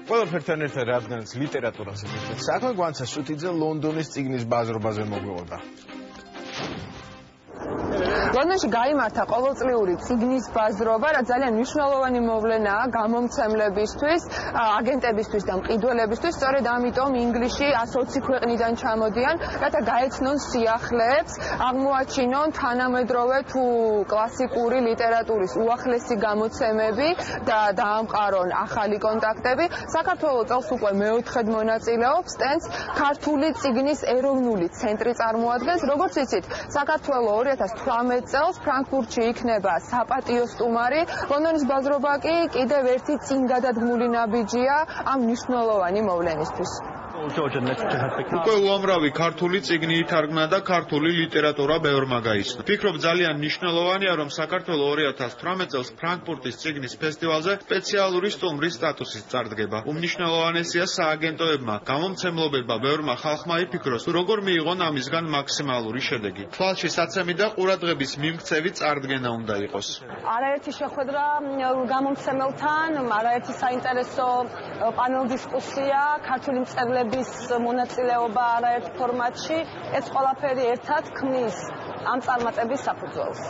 ყველაფერთან ერთად რადგანაც ლიტერატურას ეხება საქმე, გვანცა სუთიძე ლონდონის წიგნის ბაზრობაზე მოგვიყვება. ლონდონში გაიმართა ყოველწლიური წიგნის ბაზრობა, რაც ძალიან მნიშვნელოვანი მოვლენაა გამომცემლებისთვის, აგენტებისთვის და მყიდველებისთვის. სწორედ ამიტომ ინგლისში 120 ქვეყნიდან ჩამოდიან, რათა გაეცნონ სიახლეებს, აღმოაჩინონ თანამედროვე თუ კლასიკური ლიტერატურის უახლესი გამოცემები და დაამყარონ ახალი კონტაქტები. საქართველოს წელს უკვე მეოთხედ მონაწილეობს, სტენდს ქართული წიგნის ეროვნული ცენტრი წარმოადგენს. როგორც იცით, საქართველოს 2018 წელს ფრანკფურტში იქნება საპატიო სტუმარი. ლონდონის ბაზრობა კი კიდევ ერთი წინგადადგმული ნაბიჯია ამ მნიშვნელოვანი მოვლენისთვის. უკვე უამრავი ქართული წიგნი ითარგმნა და ქართული ლიტერატურა ბევრმა გაიცნო. ვფიქრობ ძალიან მნიშვნელოვანია, რომ საქართველოს 2018 წელს ფრანკფურტის წიგნის ფესტივალზე სპეციალური სტუმრის სტატუსით წარდგება. უმნიშვნელოვანესია სააგენტოებმა, გამომცემლობებმა, ბევრმა ხალხმა იფიქროს, როგორ მიიღონ ამისგან მაქსიმალური შედეგი. თვალში საცემი და ყურადღების მიმქცევი წარდგენა უნდა იყოს. არაერთი შეხვედრა გამომცემელთან, არაერთი საინტერესო პანელ დისკუსია, ქართული მწერლების მონაწილეობა არაერთ ფორმატში, ეს ყველაფერი ერთად ქმნის ამ წარმატების საფუძველს.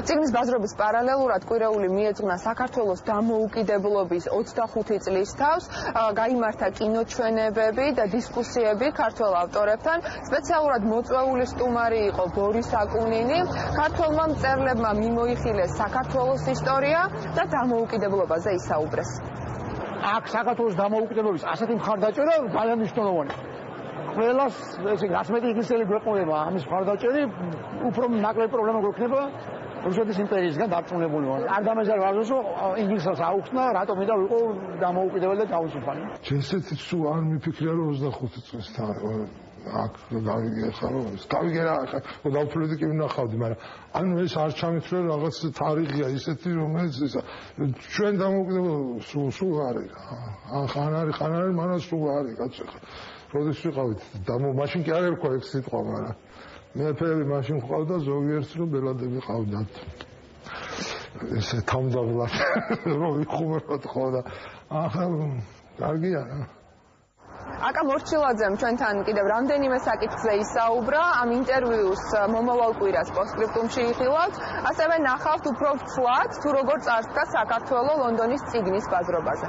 წიგნის ბაზრობის პარალელურად კვირეული მიეძღვნა საქართველოს დამოუკიდებლობის 25 წლის თავს, გაიმართა კინოჩვენებები და დისკუსიები ქართველ ავტორებთან. სპეციალურად მოწვეული სტუმარი იყო ბორის აკუნინი. ქართველმა მწერლებმა მიმოიხილეს საქართველოს ისტორია და დამოუკიდებლობაზე ისაუბრეს. აქ საქართველოს დამოუკიდებლობის ასეთი მხარდაჭერა ძალიან მნიშვნელოვანია. ყველას ესე რაც მეტი ინგლისელი გვეყოლება ამის მხარდაჭერი, უფრო ნაკლები პრობლემა გვექნება რუსეთის იმპერიისგან დარწმუნებული ვარ. არ დამეზარ ვარჯიშს ინგლისელს აუხსნა, რატომ მინდა ვიყო დამოუკიდებელი და თავისუფალი. ესეთი სულ არ მიფიქრია რომ 25 წელს აქ გავიგე რა დავფლედი კი ვნახავდი, მაგრამ ანუ ეს არ ჩამithრე რაღაც თარიღია ისეთი რომელიც ჩვენ დამოუკიდებლობა სულ არის ხან არის მანაც სულ არის კაცო ხა როდის ვიყავით მაშინ კი არ ერქვა ეს სიტყვა, მაგრამ მეფეები მაშინ ყავდა ზოგიერთს რომ ბელადები ყავდათ ესე თავმდაბლად რომ ვიხუმროთ ხო და ახლა კარგია რა. აკა მორჩილაძემ ჩვენთან კიდევ რამდენიმე საკითხზე ისაუბრა. ამ ინტერვიუს მომავალ კვირას პოსტსკრიპტუმში იხილავთ. ასევე ნახავთ უფრო ვცვლად თუ როგორ წარსდგა საქართველოს ლონდონის წიგნის ბაზრობაზე.